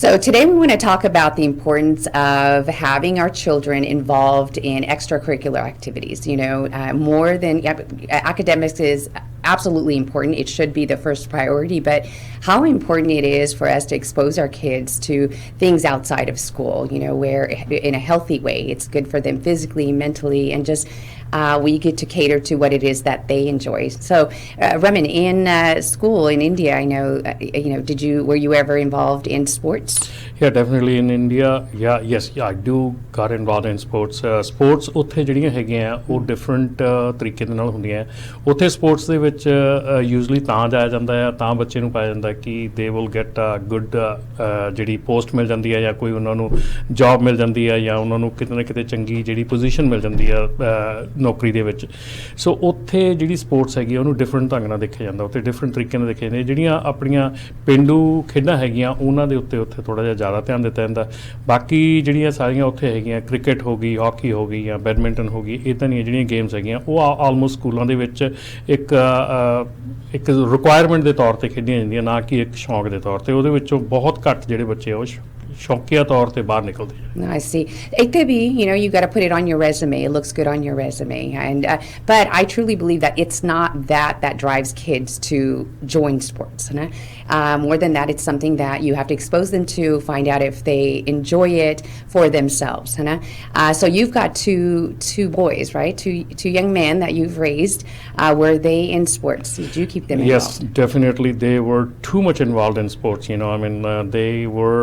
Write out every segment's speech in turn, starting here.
So today we want to talk about the importance of having our children involved in extracurricular activities. More than academics is absolutely important. It should be the first priority, but how important it is for us to expose our kids to things outside of school, where in a healthy way. It's good for them physically, mentally, and just we get to cater to what it is that they enjoy. So, Raman, in school in India, I know, were you ever involved in sports? Yeah, definitely in India. Yes, I do got involved in sports. Sports ਉੱਥੇ ਜਿਹੜੀਆਂ ਹੈਗੀਆਂ ਉਹ different ਤਰੀਕੇ ਦੇ ਨਾਲ ਹੁੰਦੀਆਂ। ਉੱਥੇ sports ਦੇ ਵਿੱਚ ਯੂਜ਼ਲੀ ਤਾਂ ਜਾਇਆ ਜਾਂਦਾ ਹੈ, ਤਾਂ ਬੱਚੇ ਨੂੰ ਪਾਇਆ ਜਾਂਦਾ ਕਿ ਦੇ ਵਿਲ ਗੈਟ ਗੁੱਡ ਜਿਹੜੀ ਪੋਸਟ ਮਿਲ ਜਾਂਦੀ ਹੈ, ਜਾਂ ਕੋਈ ਉਹਨਾਂ ਨੂੰ ਜੌਬ ਮਿਲ ਜਾਂਦੀ ਹੈ, ਜਾਂ ਉਹਨਾਂ ਨੂੰ ਕਿਤੇ ਨਾ ਕਿਤੇ ਚੰਗੀ ਜਿਹੜੀ ਪੋਜੀਸ਼ਨ ਮਿਲ ਜਾਂਦੀ ਹੈ ਨੌਕਰੀ ਦੇ ਵਿੱਚ। ਸੋ ਉੱਥੇ ਜਿਹੜੀ ਸਪੋਰਟਸ ਹੈਗੀ ਉਹਨੂੰ ਡਿਫਰੈਂਟ ਢੰਗ ਨਾਲ ਦੇਖਿਆ ਜਾਂਦਾ, ਉੱਥੇ ਡਿਫਰੈਂਟ ਤਰੀਕੇ ਨਾਲ ਦੇਖੇ ਜਾਂਦੇ। ਜਿਹੜੀਆਂ ਆਪਣੀਆਂ ਪੇਂਡੂ ਖੇਡਾਂ ਹੈਗੀਆਂ ਉਹਨਾਂ ਦੇ ਉੱਤੇ ਉੱਥੇ ਥੋੜ੍ਹਾ ਜਿਹਾ ਜ਼ਿਆਦਾ ਧਿਆਨ ਦਿੱਤਾ ਜਾਂਦਾ। ਬਾਕੀ ਜਿਹੜੀਆਂ ਸਾਰੀਆਂ ਉੱਥੇ ਹੈਗੀਆਂ, ਕ੍ਰਿਕਟ ਹੋ ਗਈ, ਹਾਕੀ ਹੋ ਗਈ, ਜਾਂ ਬੈਡਮਿੰਟਨ ਹੋ ਗਈ, ਇੱਦਾਂ ਦੀਆਂ ਜਿਹੜੀਆਂ ਗੇਮਸ ਹੈਗੀਆਂ ਉਹ ਆਲਮੋਸਟ ਸਕੂਲਾਂ ਦੇ ਵਿੱਚ ਇੱਕ ਰਿਕੁਆਇਰਮੈਂਟ ਦੇ ਤੌਰ 'ਤੇ ਖੇਡੀਆਂ ਜਾਂਦੀਆਂ, ਨਾ ਕਿ ਇੱਕ ਸ਼ੌਂਕ ਦੇ ਤੌਰ 'ਤੇ। ਉਹਦੇ ਵਿੱਚੋਂ ਬਹੁਤ ਘੱਟ ਜਿਹੜੇ ਬੱਚੇ ਉਹ ਸ਼ੌਕੀਆ ਤੌਰ 'ਤੇ ਬਾਹਰ ਨਿਕਲਦੇ ਆ। I see. It could be, you got to put it on your resume. It looks good on your resume. And but I truly believe that it's not that drives kids to join sports. More than that, it's something that you have to expose them to, find out if they enjoy it for themselves. So you've got two boys, right? Two young men that you've raised. Were they in sports? Did you keep them involved? Yes, definitely. They were too much involved in sports. They were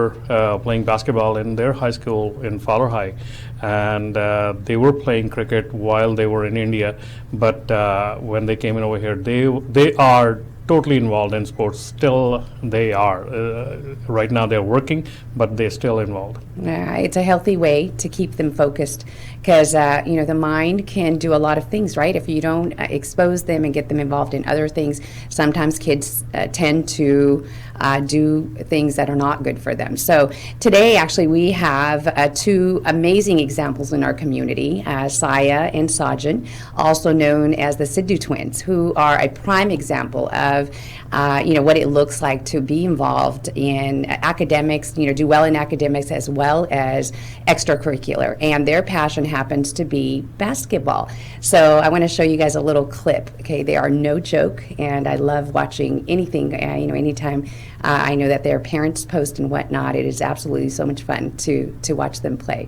playing basketball in their high school in Fowler High, and they were playing cricket while they were in India. But when they came in over here, they are totally involved in sports. Still they are. Right now they're working, but they're still involved. It's a healthy way to keep them focused, because the mind can do a lot of things, right? If you don't expose them and get them involved in other things, sometimes kids tend to do things that are not good for them. So today actually we have two amazing examples in our community, Saiya and Sajjin, also known as the Sidhu Twins, who are a prime example of what it looks like to be involved in academics, do well in academics as well as extracurricular, and their passion happens to be basketball. So I want to show you guys a little clip. Okay, they are no joke, and I love watching anything, anytime I know that their parents post and whatnot. It is absolutely so much fun to watch them play.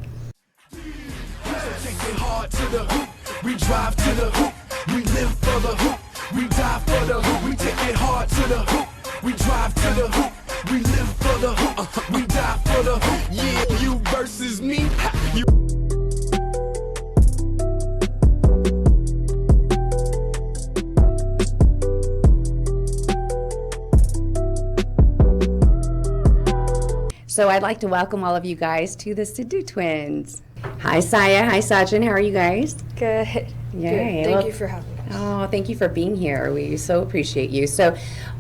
We drive to the hoop, we live for the hoop. We die for the hoop, we take it hard to the hoop. We drive to the hoop, we live for the hoop. We die for the hoop, yeah, you versus me. You. So I'd like to welcome all of you guys to the Sidhu Twins. Hi Saiya, hi Sajjin, how are you guys? Good. Yay. Thank you for having us. Oh, thank you for being here. We so appreciate you. So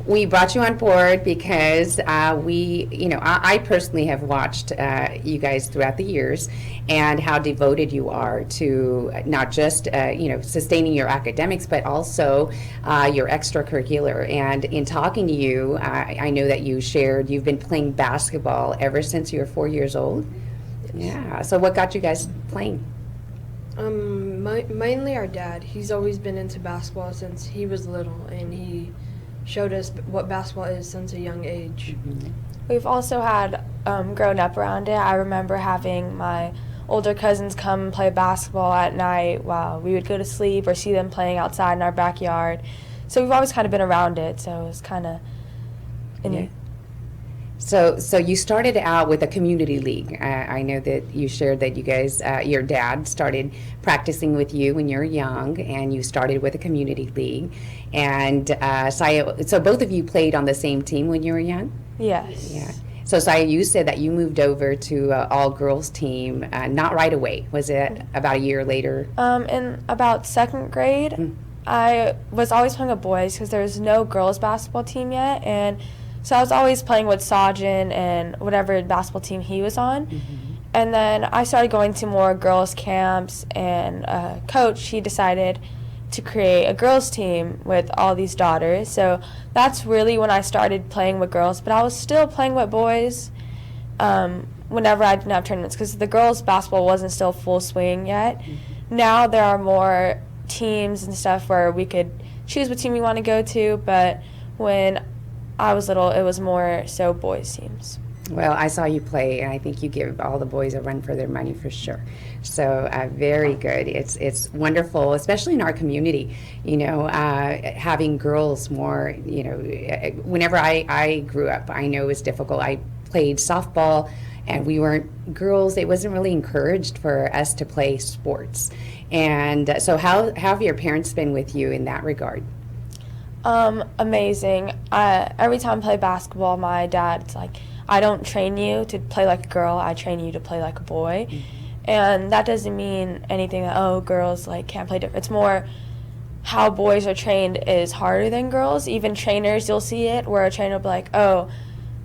we brought you on board because I personally have watched you guys throughout the years, and how devoted you are to not just sustaining your academics, but also your extracurricular. And in talking to you, I know that you shared you've been playing basketball ever since you were 4 years old. Yes. Yeah. So what got you guys playing? Mainly our dad. He's always been into basketball since he was little, and he showed us what basketball is since a young age. Mm-hmm. We've also had grown up around it. I remember having my older cousins come and play basketball at night while we would go to sleep, or see them playing outside in our backyard. So we've always kind of been around it. So it was kind of Yeah. So you started out with a community league. I know that you shared that you guys, your dad started practicing with you when you were young, and you started with a community league. And Saiya, so both of you played on the same team when you were young? yes. Yeah. So Saiya, you said that you moved over to all-girls team not right away. Was it about a year later? In about second grade, I was always playing with boys because there was no girls basketball team yet, and so I was always playing with Sajjin and whatever basketball team he was on. Mm-hmm. And then I started going to more girls camps, and coach, he decided to create a girls team with all these daughters. So that's really when I started playing with girls, but I was still playing with boys. whenever I didn't have tournaments, because the girls' basketball wasn't still full swing yet. Now there are more teams and stuff where we could choose what team we want to go to, but when I was little, it was more so boys' teams. Well, I saw you play, and I think you give all the boys a run for their money for sure. So very good. It's wonderful, especially in our community. Having girls more. Whenever I grew up, I know it was difficult. I played softball, and we weren't girls. It wasn't really encouraged for us to play sports. And so, how have your parents been with you in that regard? Amazing. Every time I play basketball, my dad's like, I don't train you to play like a girl, I train you to play like a boy. And that doesn't mean anything that, girls can't play different. It's more how boys are trained is harder than girls. Even trainers, you'll see it, where a trainer will be like,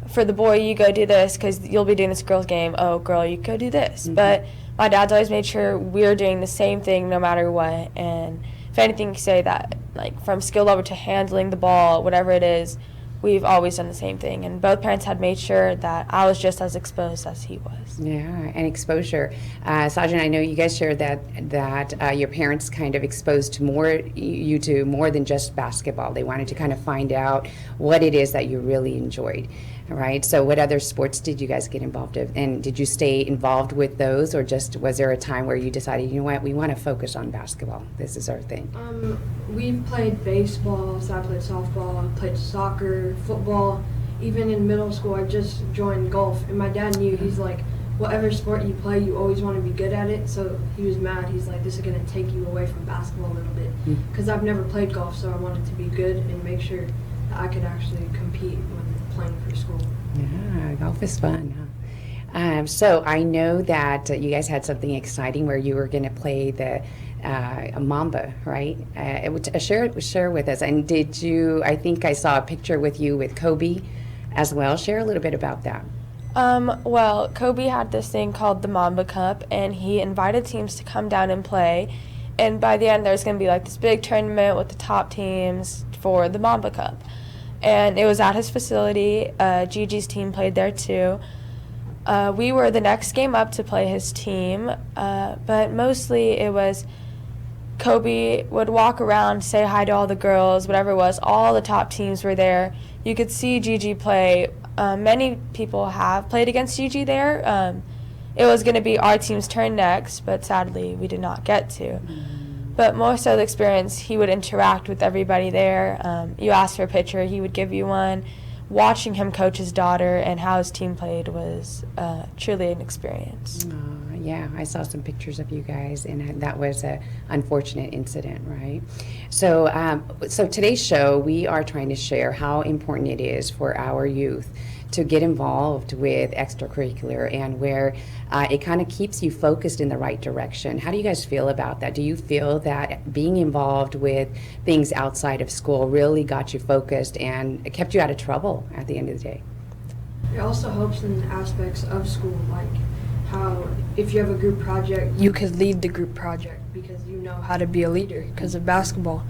for the boy, you go do this because you'll be doing this girl's game. Oh, girl, you go do this. But my dad's always made sure we're doing the same thing no matter what. And if anything, you say that, from skill level to handling the ball, whatever it is, we've always done the same thing, and both parents had made sure that I was just as exposed as he was. Yeah, and exposure. Sajjin, I know you guys shared that your parents kind of exposed you to more than just basketball. They wanted to kind of find out what it is that you really enjoyed, right? So what other sports did you guys get involved in? And did you stay involved with those, or just was there a time where you decided, you know what, we want to focus on basketball? This is our thing. We've played baseball, so I played softball, I played soccer, football. Even in middle school, I just joined golf, and my dad knew, he's like, whatever sport you play, you always want to be good at it. So he was mad. He's like, this is going to take you away from basketball a little bit. Because I've never played golf, so I wanted to be good and make sure that I could actually compete when playing for school. Yeah, golf is fun, huh? So I know that you guys had something exciting where you were going to play the Mamba, right? Share with us. And did you, I think I saw a picture with you with Kobe as well. Share a little bit about that. Well, Kobe had this thing called the Mamba Cup, and he invited teams to come down and play. And by the end, there's going to be this big tournament with the top teams for the Mamba Cup. And it was at his facility. Gigi's team played there too. We were the next game up to play his team, but mostly it was Kobe would walk around, say hi to all the girls, whatever it was. All the top teams were there. You could see Gigi play. Many people have played against Gigi there. It was going to be our team's turn next, but sadly we did not get to. But more so the experience, he would interact with everybody there. You asked for a picture, he would give you one. Watching him coach his daughter and how his team played was truly an experience. Yeah, I saw some pictures of you guys, and that was an unfortunate incident, right? So, so today's show, we are trying to share how important it is for our youth to get involved with extracurricular, and where it kind of keeps you focused in the right direction. How do you guys feel about that? Do you feel that being involved with things outside of school really got you focused and kept you out of trouble at the end of the day? It also helps in aspects of school, like how if you have a group project, you could lead the group project because you know how to be a leader because of basketball.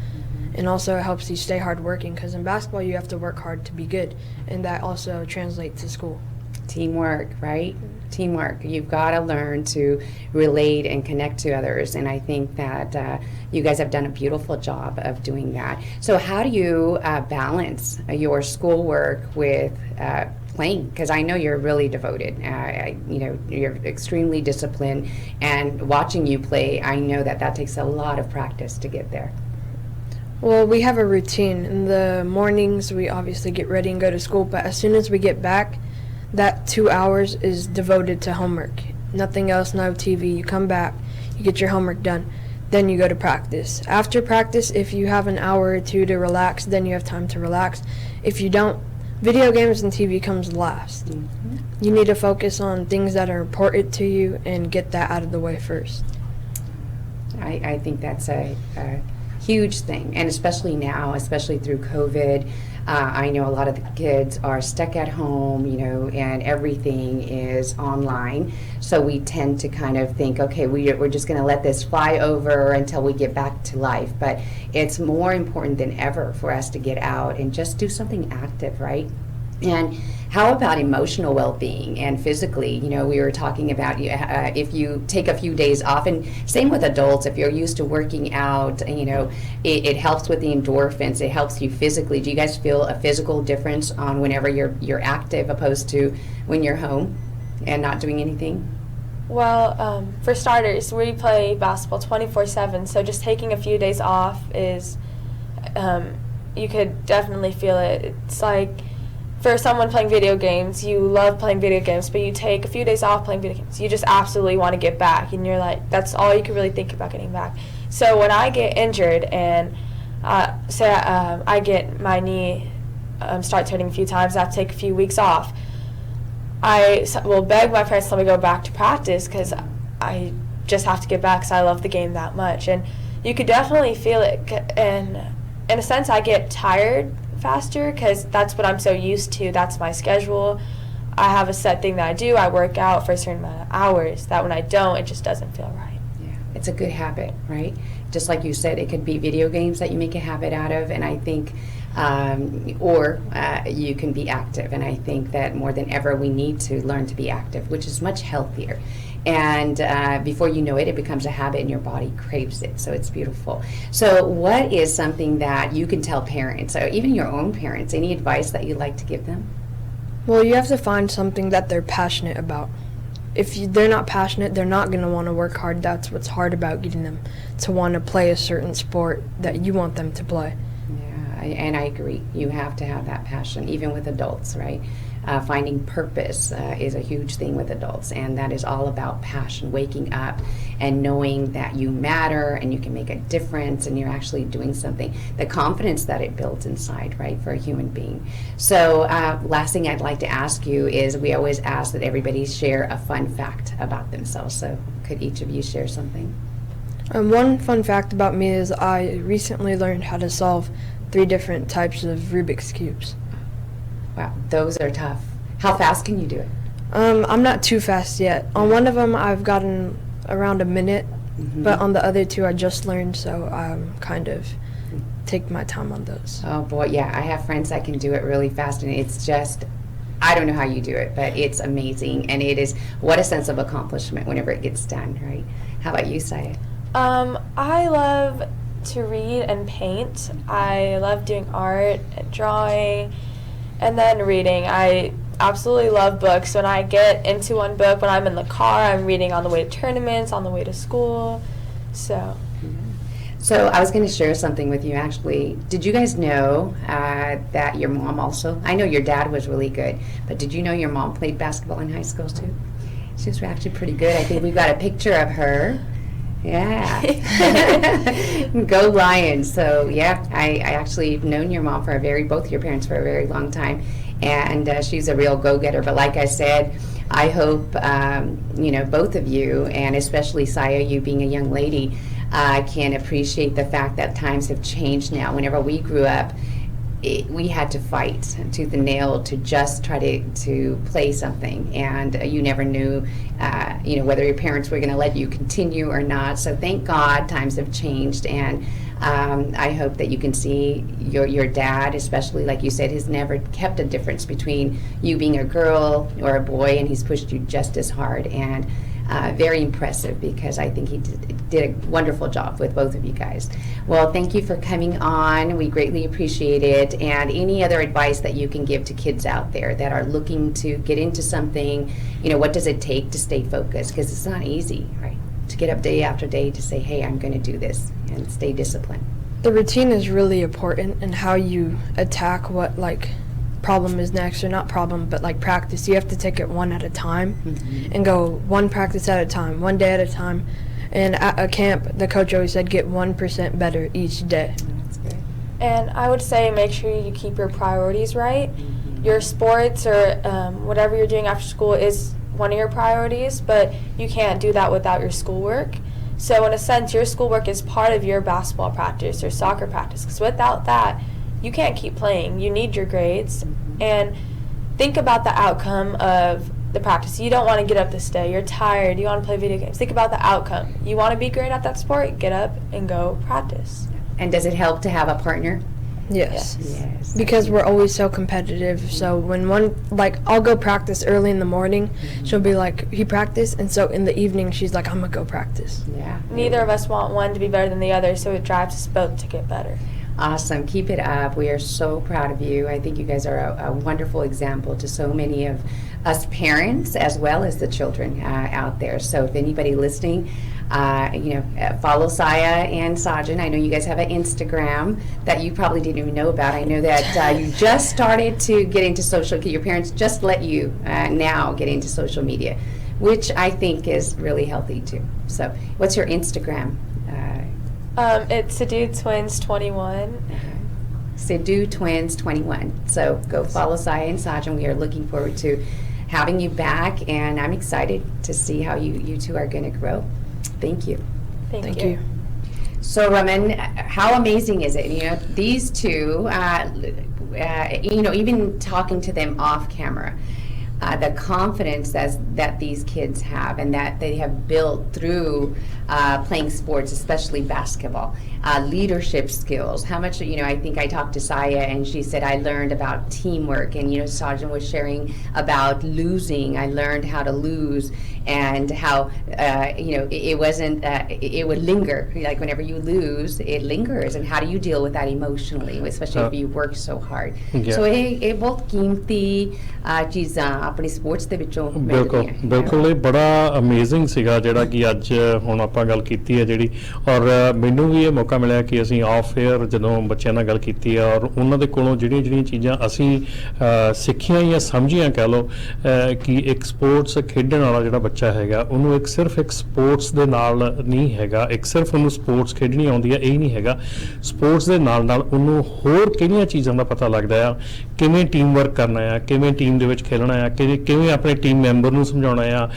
And also it helps you stay hardworking because in basketball you have to work hard to be good, and that also translates to school. Teamwork, right? Teamwork. You've got to learn to relate and connect to others, and I think that you guys have done a beautiful job of doing that. So how do you balance your schoolwork with playing? Because I know you're really devoted. You're extremely disciplined, and watching you play, I know that takes a lot of practice to get there. Well, we have a routine. In the mornings, we obviously get ready and go to school, but as soon as we get back, that 2 hours is devoted to homework. Nothing else, no TV. You come back, you get your homework done, then you go to practice. After practice, if you have an hour or two to relax, then you have time to relax. If you don't, video games and TV comes last. Mm-hmm. You need to focus on things that are important to you and get that out of the way first. I think that's a huge thing, and especially now, especially through COVID. I know a lot of the kids are stuck at home, and everything is online. So we tend to kind of think, okay, we're just going to let this fly over until we get back to life. But it's more important than ever for us to get out and just do something active, right? And how about emotional well-being and physically? You know, we were talking about if you take a few days off, and same with adults, if you're used to working out, you know, it helps with the endorphins, it helps you physically. Do you guys feel a physical difference on whenever you're active opposed to when you're home and not doing anything? Well, for starters, we play basketball 24/7, so just taking a few days off is, you could definitely feel it. It's like, for someone playing video games, you love playing video games, but you take a few days off playing video games. You just absolutely want to get back, and you're like, that's all you can really think about getting back. So when I get injured and I get my knee starts hurting a few times, I have to take a few weeks off, I will beg my parents to let me go back to practice because I just have to get back because I love the game that much. And you could definitely feel it. And in a sense, I get tired faster because that's what I'm so used to. That's my schedule. I have a set thing that I do. I work out for a certain amount of hours that when I don't, it just doesn't feel right. Yeah, it's a good habit, right? Just like you said, it could be video games that you make a habit out of, and I think or you can be active, and I think that more than ever we need to learn to be active, which is much healthier. And before you know it, it becomes a habit and your body craves it. So it's beautiful. So what is something that you can tell parents, or even your own parents, any advice that you'd like to give them? Well, you have to find something that they're passionate about. If they're not passionate, they're not going to want to work hard. That's what's hard about getting them to want to play a certain sport that you want them to play. Yeah, and I agree. You have to have that passion, even with adults, right? Finding purpose is a huge thing with adults, and that is all about passion, waking up and knowing that you matter and you can make a difference and you're actually doing something. The confidence that it builds inside, right, for a human being. So last thing I'd like to ask you is, we always ask that everybody share a fun fact about themselves. So could each of you share something? One fun fact about me is I recently learned how to solve 3 different types of Rubik's Cubes. Wow, those are tough. How fast can you do it? I'm not too fast yet. On one of them, I've gotten around a minute, but on the other 2, I just learned, so I'm kind of take my time on those. Oh boy, yeah, I have friends that can do it really fast, and it's just, I don't know how you do it, but it's amazing, and it is, what a sense of accomplishment whenever it gets done, right? How about you, Saya? I love to read and paint. I love doing art and drawing. And then reading. I absolutely love books. When I get into one book, when I'm in the car, I'm reading on the way to tournaments, on the way to school. So I was going to share something with you, actually. Did you guys know that your mom also, I know your dad was really good, but did you know your mom played basketball in high school too? She was actually pretty good. I think we've got a picture of her. Yeah. Go Lions. So yeah, I actually known your mom for both your parents for a very long time, and she's a real go-getter. But like I said, I hope both of you, and especially Saya, you being a young lady, can appreciate the fact that times have changed now. Whenever we grew up, we had to fight tooth and nail to just try to play something, and you never knew whether your parents were going to let you continue or not. So thank God times have changed, and I hope that you can see your dad, especially like you said, has never kept a difference between you being a girl or a boy, and he's pushed you just as hard, and very impressive, because I think he did a wonderful job with both of you guys. Well, thank you for coming on. We greatly appreciate it. And any other advice that you can give to kids out there that are looking to get into something, what does it take to stay focused? Because it's not easy, right? To get up day after day to say, hey, I'm going to do this, and stay disciplined. The routine is really important, and how you attack what problem is next, or not problem, but practice. You have to take it one at a time and go one practice at a time, one day at a time. And at a camp, the coach always said, get 1% better each day. That's good. And I would say make sure you keep your priorities right. Your sports or whatever you're doing after school is one of your priorities, but you can't do that without your schoolwork. So in a sense, your schoolwork is part of your basketball practice or soccer practice, because without that, you can't keep playing. You need your grades. And think about the outcome of the practice. You don't want to get up this day. You're tired. You want to play video games. Think about the outcome. You want to be great at that sport? Get up and go practice. And does it help to have a partner? Yes. Yes. Because we're always so competitive. So when one, like, I'll go practice early in the morning, she'll be like, he practiced, and so in the evening she's like, I'm gonna go practice. Yeah. Neither of us want one to be better than the other, so it drives us both to get better. Awesome. Keep it up. We are so proud of you. I think you guys are a wonderful example to so many of us parents as well as the children out there. So if anybody listening, follow Saiya and Sajjin. I know you guys have an Instagram that you probably didn't even know about. I know that you just started to get into social. Your parents just let you now get into social media, which I think is really healthy too. So what's your Instagram? It's Sidhu Twins 21. Sidhu Twins 21. So go follow Saiya and Sajjin. We are looking forward to having you back, and I'm excited to see how you two are going to grow. Thank you. Thank you. So Raman, how amazing is it? These two, even talking to them off camera, the confidence that these kids have and that they have built through playing sports, especially basketball, leadership skills. How much, I think I talked to Saiya and she said, I learned about teamwork, and, Sajjin was sharing about losing. I learned how to lose and how, it wasn't, it would linger. Like whenever you lose, it lingers. And how do you deal with that emotionally, especially if you work so hard? Yeah. So ਇਹ ਬਹੁਤ ਕੀਮਤੀ ਚੀਜ਼ਾਂ ਆਪਣੀ sports ਦੇ ਵਿੱਚੋਂ ਬਿਲਕੁਲ ਬਿਲਕੁਲ ਇਹ ਬੜਾ ਅਮੇਜ਼ਿੰਗ ਸੀਗਾ ਜਿਹੜਾ ਕਿ ਅੱਜ ਹੁਣ ਆਪਾਂ ਗੱਲ ਕੀਤੀ ਹੈ ਜਿਹੜੀ, ਔਰ ਮੈਨੂੰ ਵੀ ਇਹ ਮੌਕਾ ਮਿਲਿਆ ਕਿ ਅਸੀਂ ਆਫ 에ਅਰ ਜਦੋਂ ਬੱਚਿਆਂ ਨਾਲ ਗੱਲ ਕੀਤੀ ਹੈ ਔਰ ਉਹਨਾਂ ਦੇ ਕੋਲੋਂ ਜਿਹੜੀਆਂ ਚੀਜ਼ਾਂ ਅਸੀਂ ਸਿੱਖੀਆਂ ਜਾਂ ਸਮਝੀਆਂ ਕਹਿ ਲਓ ਕਿ ਇੱਕ ਸਪੋਰਟਸ ਖੇਡਣ ਵਾਲਾ ਜਿਹੜਾ ਬੱਚਾ ਹੈਗਾ ਉਹਨੂੰ ਸਿਰਫ ਇੱਕ ਸਪੋਰਟਸ ਦੇ ਨਾਲ ਨਹੀਂ ਹੈਗਾ, ਇੱਕ ਸਿਰਫ ਉਹਨੂੰ ਸਪੋਰਟਸ ਖੇਡਣੀ ਆਉਂਦੀ ਹੈ ਇਹ ਨਹੀਂ ਹੈਗਾ, ਸਪੋਰਟਸ ਦੇ ਨਾਲ ਨਾਲ ਉਹਨੂੰ ਹੋਰ ਕਿਹੜੀਆਂ ਚੀਜ਼ਾਂ ਦਾ ਪਤਾ ਲੱਗਦਾ ਆ, ਕਿਵੇਂ ਟੀਮ ਵਰਕ ਕਰਨਾ ਆ, ਕਿਵੇਂ ਟੀਮ ਦੇ ਵਿੱਚ ਖੇਲਣਾ ਆ, ਕਿਵੇਂ ਆਪਣੇ ਟੀਮ ਮੈਂਬਰ ਨੂੰ ਸਮਝਾਉਣਾ ਆ,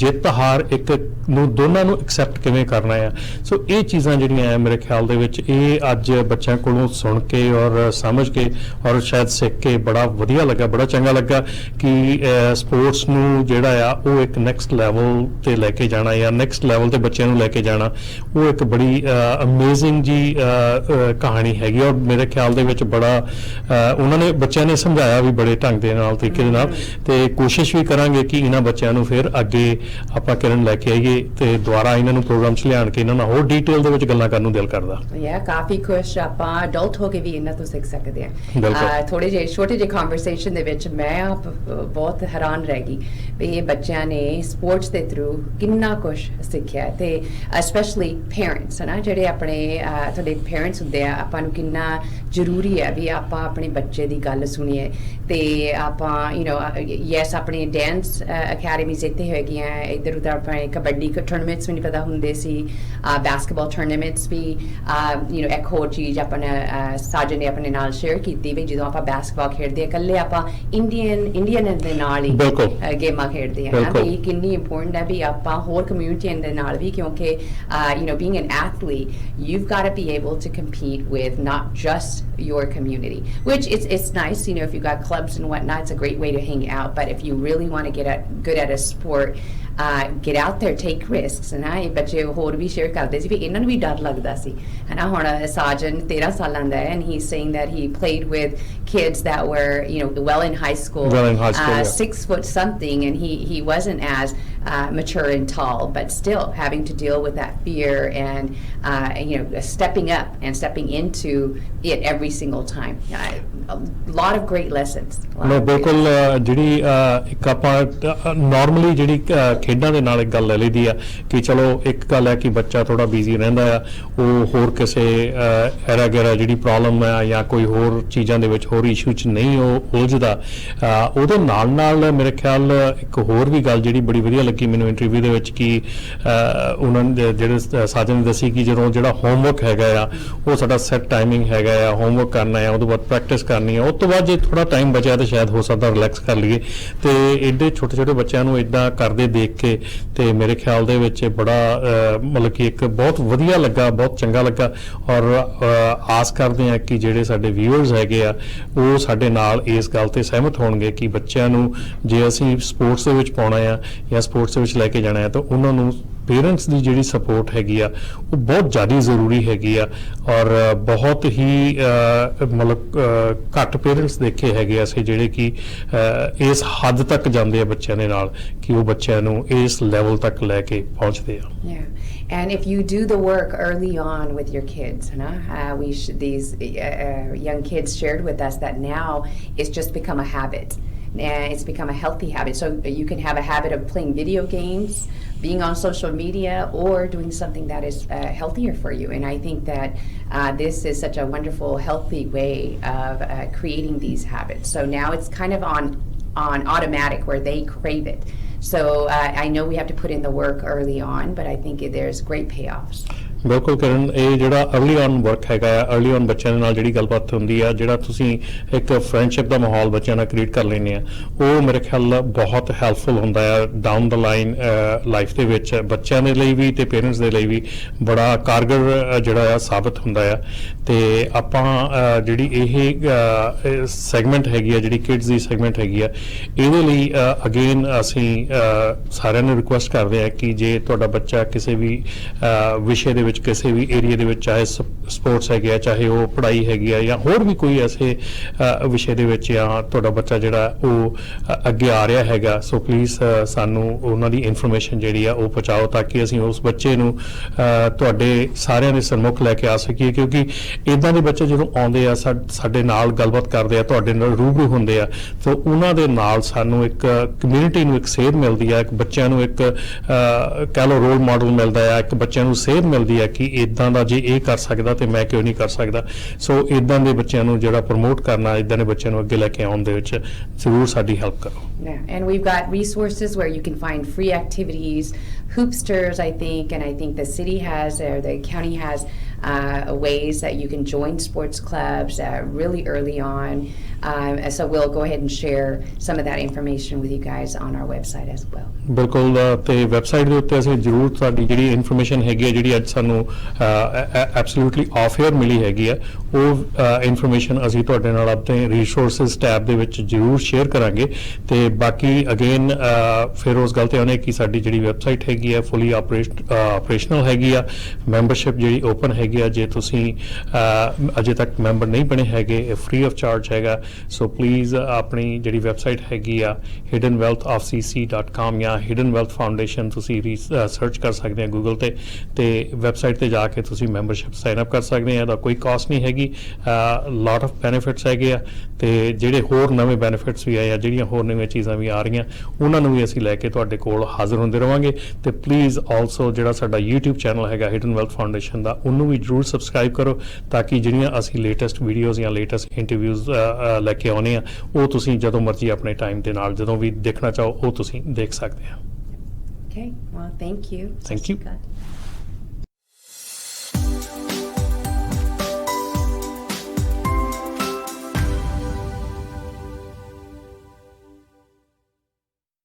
ਜਿੱਤ ਹਾਰ ਇੱਕ ਨੂੰ ਦੋਨਾਂ ਨੂੰ ਐਕਸੈਪਟ ਕਿਵੇਂ ਕਰਨਾ ਆ। ਸੋ ਇਹ ਚੀਜ਼ਾਂ ਜਿਹੜੀਆਂ ਆ ਮੇਰੇ ਖਿਆਲ ਦੇ ਵਿੱਚ ਇਹ ਅੱਜ ਬੱਚਿਆਂ ਕੋਲੋਂ ਸੁਣ ਕੇ ਔਰ ਸਮਝ ਕੇ ਔਰ ਸ਼ਾਇਦ ਸਿੱਖ ਕੇ ਬੜਾ ਵਧੀਆ ਲੱਗਾ, ਬੜਾ ਚੰਗਾ ਲੱਗਾ ਕਿ ਸਪੋਰਟਸ ਨੂੰ ਜਿਹੜਾ ਆ ਉਹ ਇੱਕ ਨੈਕਸਟ ਲੈਵਲ ਤੇ ਲੈ ਕੇ ਜਾਣਾ ਜਾਂ ਨੈਕਸਟ ਲੈਵਲ ਤੇ ਬੱਚਿਆਂ ਨੂੰ ਲੈ ਕੇ ਜਾਣਾ, ਉਹ ਇੱਕ ਬੜੀ ਅਮੇਜ਼ਿੰਗ ਜੀ ਕਹਾਣੀ ਹੈਗੀ। ਔਰ ਮੇਰੇ ਖਿਆਲ ਦੇ ਵਿੱਚ ਬੜਾ ਉਹਨਾਂ ਨੇ ਬੱਚਿਆਂ ਨੇ ਸਮਝਾਇਆ ਵੀ ਬੜੇ ਢੰਗ ਦੇ ਨਾਲ, ਤਰੀਕੇ ਦੇ ਨਾਲ, ਤੇ ਕੋਸ਼ਿਸ਼ ਵੀ ਕਰਾਂਗੇ ਕਿ ਇਹਨਾਂ ਬੱਚਿਆਂ ਨੂੰ ਫਿਰ ਅੱਗੇ ਆਪਾਂ ਕਿਰਨ ਲੈ ਕੇ ਆਈਏ ਤੇ ਦੁਬਾਰਾ ਇਹਨਾਂ ਨੂੰ ਪ੍ਰੋਗਰਾਮ 'ਚ ਲਿਆਣ ਕੇ ਇਹਨਾਂ ਨਾਲ ਹੋਰ ਡੀਟੇਲ ਦੇ ਵਿੱਚ ਗੱਲਾਂ ਕਰਨ ਨੂੰ ਦਿਲ ਕਰਦਾ। ਕਾਫੀ ਖੁਸ਼ ਆਪਾਂ ਅਡਲਟ ਹੋ ਕੇ ਵੀ ਇਹਨਾਂ ਤੋਂ ਸਿੱਖ ਸਕਦੇ ਹਾਂ। ਥੋੜੇ ਜਿਹੇ ਛੋਟੇ ਜਿਹੇ ਕਨਵਰਸੇਸ਼ਨ ਦੇ ਵਿੱਚ ਮੈਂ ਆਪ ਬਹੁਤ ਹੈਰਾਨ ਰਹਿ ਗਈ ਵੀ ਇਹ ਬੱਚਿਆਂ ਨੇ ਸਪੋਰਟਸ ਦੇ ਥਰੂ ਕਿੰਨਾ ਕੁਝ ਸਿੱਖਿਆ, ਤੇ ਸਪੈਸ਼ਲੀ ਪੇਰੈਂਟਸ ਨਾ ਜਿਹੜੇ ਆਪਣੇ ਤੁਹਾਡੇ ਪੇਰੈਂਟਸ ਹੁੰਦੇ ਆ, ਆਪਾਂ ਨੂੰ ਕਿੰਨਾ ਜ਼ਰੂਰੀ ਹੈ ਵੀ ਆਪਾਂ ਆਪਣੇ ਬੱਚੇ ਦੀ ਗੱਲ ਸੁਣੀਏ ਤੇ ਆਪਾਂ ਯੈਸ ਆਪਣੇ ਡਾਂਸ ਅਕੈਡਮੀਜ਼ ਇੱਥੇ ਹੈਗੀਆਂ, ਇੱਧਰ ਉੱਧਰ ਆਪਣੇ ਕਬੱਡੀ ਟੂਰਨਾਮੈਂਟਸ ਵੀ ਨਹੀਂ ਪਤਾ ਹੁੰਦੇ ਸੀ, ਬਾਸਕਟਬਾਲ ਟੂਰਨਾਮੈਂਟਸ ਵੀ, ਇੱਕ ਹੋਰ ਚੀਜ਼ ਆਪਣਾ ਸਾਜਨ ਨੇ ਆਪਣੇ ਨਾਲ ਸ਼ੇਅਰ ਕੀਤੀ ਵੀ ਜਦੋਂ ਆਪਾਂ ਬਾਸਕਟਬਾਲ ਖੇਡਦੇ ਹਾਂ ਇਕੱਲੇ ਆਪਾਂ ਇੰਡੀਅਨ ਦੇ ਨਾਲ ਹੀ ਗੇਮਾਂ ਖੇਡਦੇ ਹਾਂ ਨਾ, ਵੀ ਕਿੰਨੀ ਇੰਪੋਰਟੈਂਟ ਹੈ ਵੀ ਆਪਾਂ ਹੋਰ ਕਮਿਊਨਿਟੀਆਂ ਦੇ ਨਾਲ ਵੀ, ਕਿਉਂਕਿ being an athlete, you've got to be able to compete with not just your community, which it's nice, if you've got clubs and whatnot, it's a great way to hang out, but if you really want to get good at a sport, get out there, take risks। and I ਬੱਚੇ ਹੋਰ ਵੀ share ਕਰਦੇ ਸੀ ਵੀ ਇਹਨਾਂ ਨੂੰ ਵੀ ਡਰ ਲੱਗਦਾ ਸੀ ਹਨਾ। ਹੁਣ ਸਾਜਨ 13 ਸਾਲਾਂ ਦਾ ਹੈ and he's saying that he played with kids that were well in high school, 6 foot something, and he wasn't as mature and tall, but still having to deal with that fear and stepping up and stepping into it every single time। A lot of great lessons। ਬਿਲਕੁਲ ਜਿਹੜੀ ਇੱਕ ਆਪਾਂ normally ਜਿਹੜੀ ਖੇਡਾਂ ਦੇ ਨਾਲ ਇੱਕ ਗੱਲ ਲੈ ਲਈਦੀ ਆ ਕਿ ਚਲੋ ਇੱਕ ਗੱਲ ਹੈ ਕਿ ਬੱਚਾ ਥੋੜਾ ਬਿਜ਼ੀ ਰਹਿੰਦਾ ਆ, ਉਹ ਹੋਰ ਕਿਸੇ ਐਰਾ ਗੈਰਾ ਜਿਹੜੀ ਪ੍ਰੋਬਲਮ ਹੈ ਜਾਂ ਕੋਈ ਹੋਰ ਚੀਜ਼ਾਂ ਦੇ ਵਿੱਚ ਹੋਰ ਇਸ਼ੂ 'ਚ ਨਹੀਂ ਉਹ ਉਲਝਦਾ। ਉਹਦੇ ਨਾਲ ਨਾਲ ਮੇਰੇ ਖਿਆਲ ਇੱਕ ਹੋਰ ਵੀ ਗੱਲ ਜਿਹੜੀ ਬੜੀ ਵਧੀਆ ਲੱਗੀ ਮੈਨੂੰ ਇੰਟਰਵਿਊ ਦੇ ਵਿੱਚ ਕਿ ਉਹਨਾਂ ਨੇ ਜਿਹੜੇ ਸਾਜਨ ਨੇ ਦੱਸੀ ਕਿ ਜਦੋਂ ਜਿਹੜਾ ਹੋਮਵਰਕ ਹੈਗਾ ਆ ਉਹ ਸਾਡਾ ਸੈੱਟ ਟਾਈਮਿੰਗ ਹੈਗਾ ਆ, ਹੋਮਵਰਕ ਕਰਨਾ ਆ, ਉਹਦੇ ਬਾਅਦ ਪ੍ਰੈਕਟਿਸ ਕਰਨੀ ਆ, ਉਸ ਤੋਂ ਬਾਅਦ ਜੇ ਥੋੜਾ ਟਾਈਮ ਬਚਿਆ ਤਾਂ ਸ਼ਾਇਦ ਹੋ ਸਕਦਾ ਰਿਲੈਕਸ ਕਰ ਲਈਏ। ਤੇ ਐਡੇ ਛੋਟੇ ਛੋਟੇ ਬੱਚਿਆਂ ਨੂੰ ਇੱਦਾਂ ਕਰਦੇ ਦੇਖ ਕੇ ਤੇ ਮੇਰੇ ਖਿਆਲ ਦੇ ਵਿੱਚ ਬੜਾ ਮਤਲਬ ਕਿ ਇੱਕ ਬਹੁਤ ਵਧੀਆ ਲੱਗਾ, ਬਹੁਤ ਚੰਗਾ ਲੱਗਾ। ਔਰ ਆਸ ਕਰਦੇ ਹਾਂ ਕਿ ਜਿਹੜੇ ਸਾਡੇ ਵਿਊਅਰਸ ਹੈਗੇ ਆ ਉਹ ਸਾਡੇ ਨਾਲ ਇਸ ਗੱਲ ਤੇ ਸਹਿਮਤ ਹੋਣਗੇ ਕਿ ਬੱਚਿਆਂ ਨੂੰ ਜੇ ਅਸੀਂ ਸਪੋਰਟਸ ਦੇ ਵਿੱਚ ਪਾਉਣਾ ਆ ਜਾਂ ਸਪੋਰਟਸ ਦੇ ਵਿੱਚ ਲੈ ਕੇ ਜਾਣਾ ਹੈ ਤਾਂ ਉਹਨਾਂ ਨੂੰ ਪੇਰੈਂਟਸ ਦੀ ਜਿਹੜੀ ਸਪੋਰਟ ਹੈਗੀ ਆ ਉਹ ਬਹੁਤ ਜ਼ਿਆਦਾ ਜ਼ਰੂਰੀ ਹੈਗੀ ਆ ਔਰ ਬਹੁਤ ਹੀ ਮਤਲਬ ਘੱਟ ਪੇਰੈਂਟਸ ਦੇਖੇ ਹੈਗੇ ਅਸੀਂ ਜਿਹੜੇ ਕਿ ਇਸ ਹੱਦ ਤੱਕ ਜਾਂਦੇ ਆ ਬੱਚਿਆਂ ਦੇ ਨਾਲ ਕਿ ਉਹ ਬੱਚਿਆਂ ਨੂੰ ਇਸ ਲੈਵਲ ਤੱਕ ਲੈ ਕੇ ਪਹੁੰਚਦੇ ਆ Yeah, and if you do the work early on with your kids, these young kids shared with us that now it's just become a habit. It's become a healthy habit. So you can have a habit of playing video games, being on social media, or doing something that is healthier for you. And I think that this is such a wonderful, healthy way of creating these habits. So now it's kind of on automatic where they crave it. So I know we have to put in the work early on, but I think there's great payoffs. ਬਿਲਕੁਲ ਕਰਨ ਇਹ ਜਿਹੜਾ early on work ਹੈਗਾ ਆ early on ਬੱਚਿਆਂ ਦੇ ਨਾਲ ਜਿਹੜੀ ਗੱਲਬਾਤ ਹੁੰਦੀ ਆ ਜਿਹੜਾ ਤੁਸੀਂ ਇੱਕ ਫਰੈਂਡਸ਼ਿਪ ਦਾ ਮਾਹੌਲ ਬੱਚਿਆਂ ਨਾਲ ਕ੍ਰੀਏਟ ਕਰ ਲੈਂਦੇ ਆ ਉਹ ਮੇਰੇ ਖਿਆਲ ਬਹੁਤ ਹੈਲਪਫੁਲ ਹੁੰਦਾ ਆ ਡਾਊਨ ਦਾ ਲਾਈਨ ਲਾਈਫ ਦੇ ਵਿੱਚ ਬੱਚਿਆਂ ਦੇ ਲਈ ਵੀ ਤੇ ਪੇਰੈਂਟਸ ਦੇ ਲਈ ਵੀ ਬੜਾ ਕਾਰਗਰ ਜਿਹੜਾ ਆ ਸਾਬਤ ਹੁੰਦਾ ਆ ਤੇ ਆਪਾਂ ਜਿਹੜੀ ਇਹ ਸੈਗਮੈਂਟ ਹੈਗੀ ਆ ਜਿਹੜੀ ਕਿਡਸ ਦੀ ਸੈਗਮੈਂਟ ਹੈਗੀ ਆ ਇਹਦੇ ਲਈ ਅਗੇਨ ਅਸੀਂ ਸਾਰਿਆਂ ਨੂੰ ਰਿਕੁਐਸਟ ਕਰਦੇ ਆ ਕਿ ਜੇ ਤੁਹਾਡਾ ਬੱਚਾ ਕਿਸੇ ਵੀ ਵਿਸ਼ੇ ਦੇ ਵਿੱਚ ਕਿਸੇ ਵੀ ਏਰੀਆ ਦੇ ਵਿੱਚ ਚਾਹੇ ਸਪੋਰਟਸ ਹੈਗੇ ਆ ਚਾਹੇ ਉਹ ਪੜ੍ਹਾਈ ਹੈਗੀ ਆ ਜਾਂ ਹੋਰ ਵੀ ਕੋਈ ਐਸੇ ਵਿਸ਼ੇ ਦੇ ਵਿੱਚ ਜਾਂ ਤੁਹਾਡਾ ਬੱਚਾ ਜਿਹੜਾ ਉਹ ਅੱਗੇ ਆ ਰਿਹਾ ਹੈਗਾ ਸੋ ਪਲੀਜ਼ ਸਾਨੂੰ ਉਹਨਾਂ ਦੀ ਇਨਫੋਰਮੇਸ਼ਨ ਜਿਹੜੀ ਆ ਉਹ ਪਹੁੰਚਾਓ ਤਾਂ ਕਿ ਅਸੀਂ ਉਸ ਬੱਚੇ ਨੂੰ ਤੁਹਾਡੇ ਸਾਰਿਆਂ ਦੇ ਸਨਮੁਖ ਲੈ ਕੇ ਆ ਸਕੀਏ ਕਿਉਂਕਿ ਇਦਾਂ ਦੇ ਬੱਚੇ ਜਦੋਂ ਆਉਂਦੇ ਆ ਸਾਡੇ ਨਾਲ ਗੱਲਬਾਤ ਕਰਦੇ ਆ ਤੁਹਾਡੇ ਨਾਲ ਰੂਬਰੂ ਹੁੰਦੇ ਆ ਸੋ ਉਹਨਾਂ ਦੇ ਨਾਲ ਸਾਨੂੰ ਇੱਕ ਕਮਿਊਨਿਟੀ ਨੂੰ ਇੱਕ ਸੇਧ ਮਿਲਦੀ ਆ ਇੱਕ ਬੱਚਿਆਂ ਨੂੰ ਇੱਕ ਕਹਿ ਲਓ ਰੋਲ ਮਾਡਲ ਮਿਲਦਾ ਆ ਇੱਕ ਬੱਚਿਆਂ ਨੂੰ ਸੇਧ ਮਿਲਦੀ ਹੈ ਕਿ ਇਦਾਂ ਦਾ ਜੇ ਇਹ ਕਰ ਸਕਦਾ ਤੇ ਮੈਂ ਕਿਉਂ ਨਹੀਂ ਕਰ ਸਕਦਾ ਸੋ ਇਦਾਂ ਦੇ ਬੱਚਿਆਂ ਨੂੰ ਜਿਹੜਾ ਪ੍ਰਮੋਟ ਕਰਨਾ ਇਦਾਂ ਦੇ ਬੱਚਿਆਂ ਨੂੰ ਅੱਗੇ ਲੈ ਕੇ ਆਉਣ ਦੇ ਵਿੱਚ ਜ਼ਰੂਰ ਸਾਡੀ ਹੈਲਪ ਕਰੋ And we've got resources where you can find free activities, hoopsters, I think, and I think the city has, or the county has, ways that you can join sports clubs really early on. So we'll go ahead and share some of that information with you guys on our website as well. ਬਿਲਕੁਲ ਤੇ website ਦੇ ਉੱਤੇ ਅਸੀਂ ਜ਼ਰੂਰ ਤੁਹਾਡੀ ਜਿਹੜੀ information ਹੈਗੀ ਹੈ ਜਿਹੜੀ ਅੱਜ ਸਾਨੂੰ ਐਬਸੋਲੂਟਲੀ ਆਫ ਏਅਰ ਮਿਲੀ ਹੈਗੀ ਹੈ ਉਹ ਇਨਫੋਰਮੇਸ਼ਨ ਅਸੀਂ ਤੁਹਾਡੇ ਨਾਲ ਆਪਣੇ ਰਿਸੋਰਸਿਸ ਟੈਬ ਦੇ ਵਿੱਚ ਜ਼ਰੂਰ ਸ਼ੇਅਰ ਕਰਾਂਗੇ ਤੇ ਬਾਕੀ ਅਗੇਨ ਫਿਰ ਉਸ ਗੱਲ ਤੇ ਆਉਣੇ ਕਿ ਸਾਡੀ ਜਿਹੜੀ ਵੈਬਸਾਈਟ ਹੈਗੀ ਹੈ ਫੁੱਲੀ ਆਪਰੇਸ਼ਨਲ ਹੈਗੀ ਆ ਮੈਂਬਰਸ਼ਿਪ ਜਿਹੜੀ ਓਪਨ ਹੈਗੀ ਆ ਜੇ ਤੁਸੀਂ ਅਜੇ ਤੱਕ ਮੈਂਬਰ ਨਹੀਂ ਬਣੇ ਹੈਗੇ ਇਹ ਫ੍ਰੀ ਆਫ ਚਾਰਜ ਹੈਗਾ ਸੋ ਪਲੀਜ਼ ਆਪਣੀ ਜਿਹੜੀ ਵੈਬਸਾਈਟ ਹੈਗੀ ਆ hiddenwealthofcc.com ਜਾਂ ਹਿਡਨ ਵੈਲਥ ਫਾਊਂਡੇਸ਼ਨ ਤੁਸੀਂ ਸਰਚ ਕਰ ਸਕਦੇ ਆ ਗੂਗਲ ਤੇ ਵੈਬਸਾਈਟ ਤੇ ਜਾ ਕੇ ਤੁਸੀਂ ਮੈਂਬਰਸ਼ਿਪ ਸਾਈਨ ਅਪ ਕਰ ਸਕਦੇ ਆ ਇਹਦਾ ਕੋਈ ਕਾਸਟ ਨਹੀਂ ਹੈਗੀ ਲੋਟ ਆਫ ਬੈਨੀਫਿਟਸ ਹੈਗੇ ਆ ਤੇ ਜਿਹੜੇ ਹੋਰ ਨਵੇਂ ਬੈਨੀਫਿਟਸ ਵੀ ਆਏ ਆ ਜਿਹੜੀਆਂ ਹੋਰ ਨਵੀਆਂ ਚੀਜ਼ਾਂ ਵੀ ਆ ਰਹੀਆਂ ਉਹਨਾਂ ਨੂੰ ਵੀ ਅਸੀਂ ਲੈ ਕੇ ਤੁਹਾਡੇ ਕੋਲ ਹਾਜ਼ਰ ਹੁੰਦੇ ਰਵਾਂਗੇ ਤੇ ਪਲੀਜ਼ ਆਲਸੋ ਜਿਹੜਾ ਸਾਡਾ YouTube ਚੈਨਲ ਹੈਗਾ ਹਿਡਨ ਵੈਲਥ ਫਾਊਂਡੇਸ਼ਨ ਦਾ ਉਹਨੂੰ ਵੀ ਜ਼ਰੂਰ ਸਬਸਕ੍ਰਾਈਬ ਕਰੋ ਤਾਂ ਕਿ ਜਿਹੜੀਆਂ ਅਸੀਂ ਲੇਟੈਸਟ ਵੀਡੀਓਜ਼ ਜਾਂ ਲੇਟੈਸਟ ਇੰਟਰਵਿਊਜ਼ ਲੈ ਕੇ ਆਉਣੇ ਆ ਉਹ ਤੁਸੀਂ ਜਦੋਂ ਮਰਜ਼ੀ ਆਪਣੇ ਟਾਈਮ ਦੇ ਨਾਲ ਜਦੋਂ ਵੀ ਦੇਖਣਾ ਚਾਹੋ ਉਹ ਤੁਸੀਂ ਦੇਖ ਸਕਦੇ ਆ Okay, well, thank you. Thank you.